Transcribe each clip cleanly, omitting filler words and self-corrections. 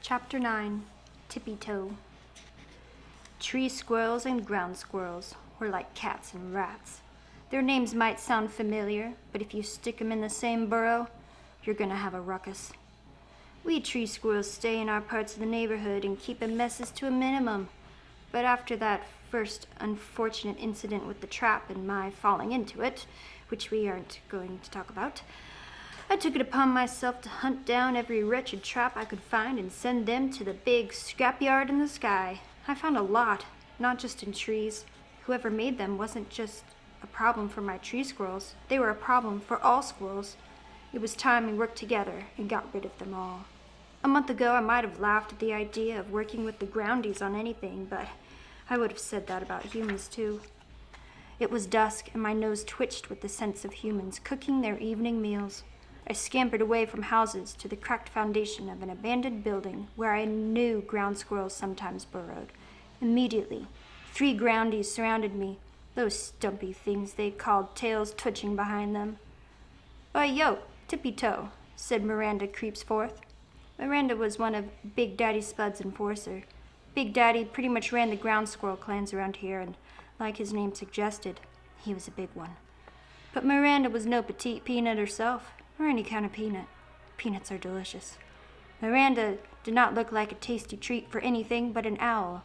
Chapter 9 Tippy-Toe. Tree squirrels and ground squirrels were like cats and rats. Their names might sound familiar, but if you stick 'em in the same burrow, you're gonna have a ruckus. We tree squirrels stay in our parts of the neighborhood and keep messes to a minimum. But after that first unfortunate incident with the trap and my falling into it, which we aren't going to talk about, I took it upon myself to hunt down every wretched trap I could find and send them to the big scrapyard in the sky. I found a lot, not just in trees. Whoever made them wasn't just a problem for my tree squirrels. They were a problem for all squirrels. It was time we worked together and got rid of them all. A month ago, I might have laughed at the idea of working with the groundies on anything, but I would have said that about humans too. It was dusk, and my nose twitched with the sense of humans cooking their evening meals. I scampered away from houses to the cracked foundation of an abandoned building where I knew ground squirrels sometimes burrowed. Immediately, 3 groundies surrounded me, those stumpy things they called tails twitching behind them. "Oi, yo, Tippy-Toe," said Miranda Creepsforth. Miranda was one of Big Daddy Spud's enforcer. Big Daddy pretty much ran the ground squirrel clans around here, and like his name suggested, he was a big one. But Miranda was no petite peanut herself, or any kind of peanut. Peanuts are delicious. Miranda did not look like a tasty treat for anything but an owl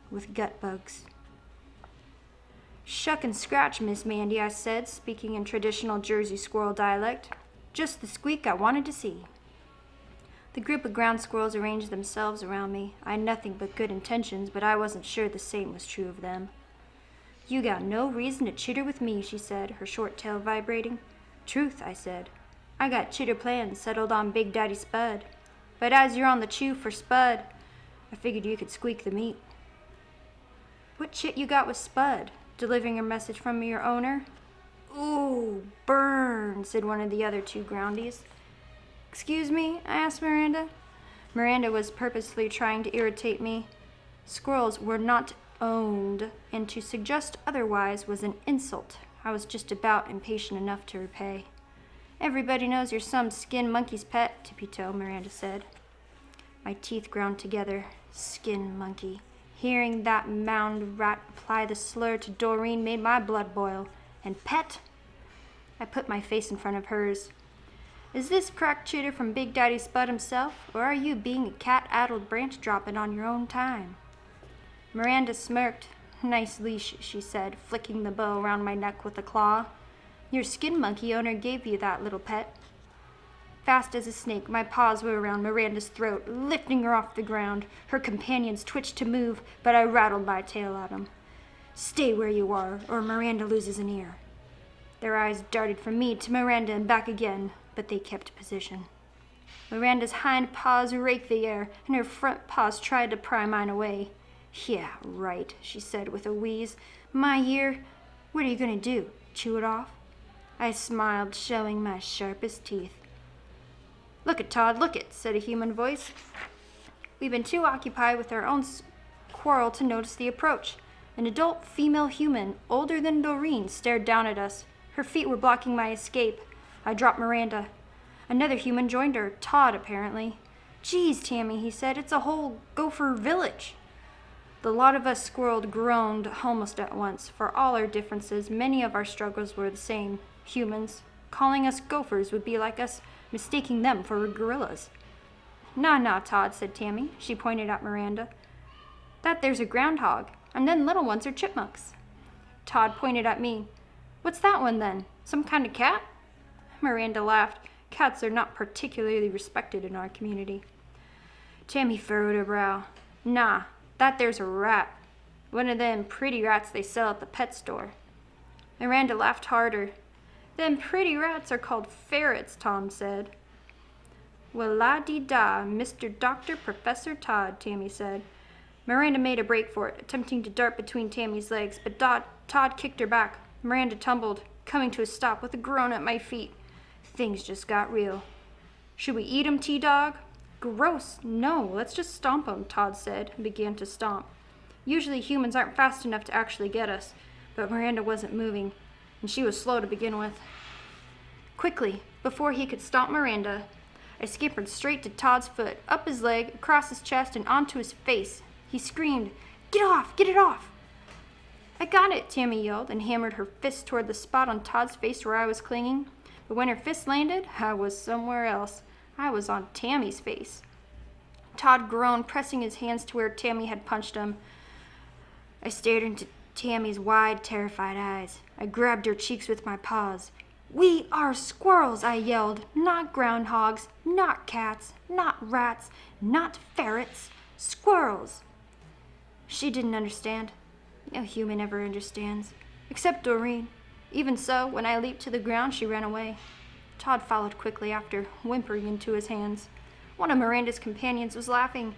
with gut bugs. "Shuck and scratch, Miss Mandy," I said, speaking in traditional Jersey squirrel dialect. "Just the squeak I wanted to see." The group of ground squirrels arranged themselves around me. I had nothing but good intentions, but I wasn't sure the same was true of them. "You got no reason to chitter with me," she said, her short tail vibrating. "Truth," I said. "I got chitter plans settled on Big Daddy Spud. But as you're on the chew for Spud, I figured you could squeak the meat." "What chit you got with Spud? Delivering a message from your owner?" "Ooh, burn," said one of the other 2 groundies. "Excuse me?" I asked Miranda. Miranda was purposely trying to irritate me. Squirrels were not owned, and to suggest otherwise was an insult I was just about impatient enough to repay. "Everybody knows you're some skin monkey's pet, Tippy-Toe," Miranda said. My teeth ground together. Skin monkey. Hearing that mound rat apply the slur to Doreen made my blood boil. And pet? I put my face in front of hers. "Is this crack chitter from Big Daddy Spud himself, or are you being a cat-addled branch-dropping on your own time?" Miranda smirked. "Nice leash," she said, flicking the bow around my neck with a claw. "Your skin monkey owner gave you that little pet." Fast as a snake, my paws were around Miranda's throat, lifting her off the ground. Her companions twitched to move, but I rattled my tail at them. "Stay where you are, or Miranda loses an ear." Their eyes darted from me to Miranda and back again, but they kept position. Miranda's hind paws raked the air, and her front paws tried to pry mine away. "Yeah, right," she said with a wheeze. "My ear? What are you going to do? Chew it off?" I smiled, showing my sharpest teeth. "Look it, Todd, look it," said a human voice. We'd been too occupied with our own quarrel to notice the approach. An adult female human, older than Doreen, stared down at us. Her feet were blocking my escape. I dropped Miranda. Another human joined her, Todd, apparently. "Geez, Tammy," he said, "it's a whole gopher village." The lot of us squirrels groaned almost at once. For all our differences, many of our struggles were the same. Humans. Calling us gophers would be like us mistaking them for gorillas. Nah, Todd," said Tammy. She pointed at Miranda. "That there's a groundhog, and then little ones are chipmunks." Todd pointed at me. "What's that one then? Some kind of cat?" Miranda laughed. Cats are not particularly respected in our community. Tammy furrowed her brow. "Nah, that there's a rat. One of them pretty rats they sell at the pet store." Miranda laughed harder. "Them pretty rats are called ferrets," Tom said. "Well, la-dee-da, Mr. Dr. Professor Todd," Tammy said. Miranda made a break for it, attempting to dart between Tammy's legs, but Todd kicked her back. Miranda tumbled, coming to a stop with a groan at my feet. Things just got real. "Should we eat 'em, T-Dog?" "Gross. No, let's just stomp 'em," Todd said, and began to stomp. Usually humans aren't fast enough to actually get us, but Miranda wasn't moving, and she was slow to begin with. Quickly, before he could stomp Miranda, I scampered straight to Todd's foot, up his leg, across his chest, and onto his face. He screamed, "Get off! Get it off!" "I got it," Tammy yelled, and hammered her fist toward the spot on Todd's face where I was clinging. But when her fist landed, I was somewhere else. I was on Tammy's face. Todd groaned, pressing his hands to where Tammy had punched him. I stared into Tammy's wide, terrified eyes. I grabbed her cheeks with my paws. "We are squirrels," I yelled. "Not groundhogs, not cats, not rats, not ferrets. Squirrels." She didn't understand. No human ever understands. Except Doreen. Even so, when I leaped to the ground, she ran away. Todd followed quickly after, whimpering into his hands. One of Miranda's companions was laughing.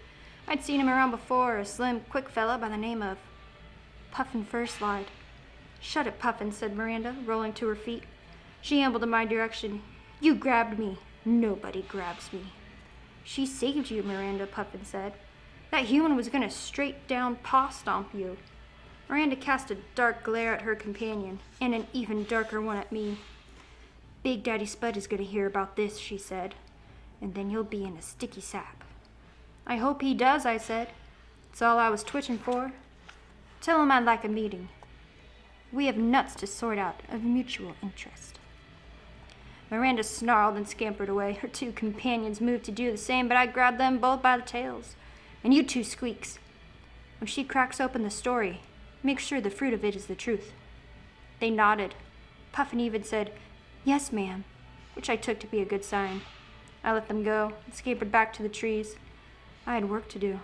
I'd seen him around before, a slim, quick fella by the name of Puffin Furslide. "Shut it, Puffin," said Miranda, rolling to her feet. She ambled in my direction. "You grabbed me. Nobody grabs me." "She saved you," Miranda, Puffin said. "That human was going to straight down paw stomp you." Miranda cast a dark glare at her companion, and an even darker one at me. "Big Daddy Spud is going to hear about this," she said, "and then you'll be in a sticky sap." "I hope he does," I said. It's all I was twitching for. "Tell him I'd like a meeting. We have nuts to sort out of mutual interest." Miranda snarled and scampered away. Her two companions moved to do the same, but I grabbed them both by the tails. "And you two squeaks. When she cracks open the story, make sure the fruit of it is the truth." They nodded. Puffin even said, "Yes, ma'am," which I took to be a good sign. I let them go and scampered back to the trees. I had work to do.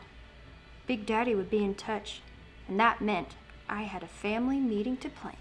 Big Daddy would be in touch, and that meant I had a family meeting to plan.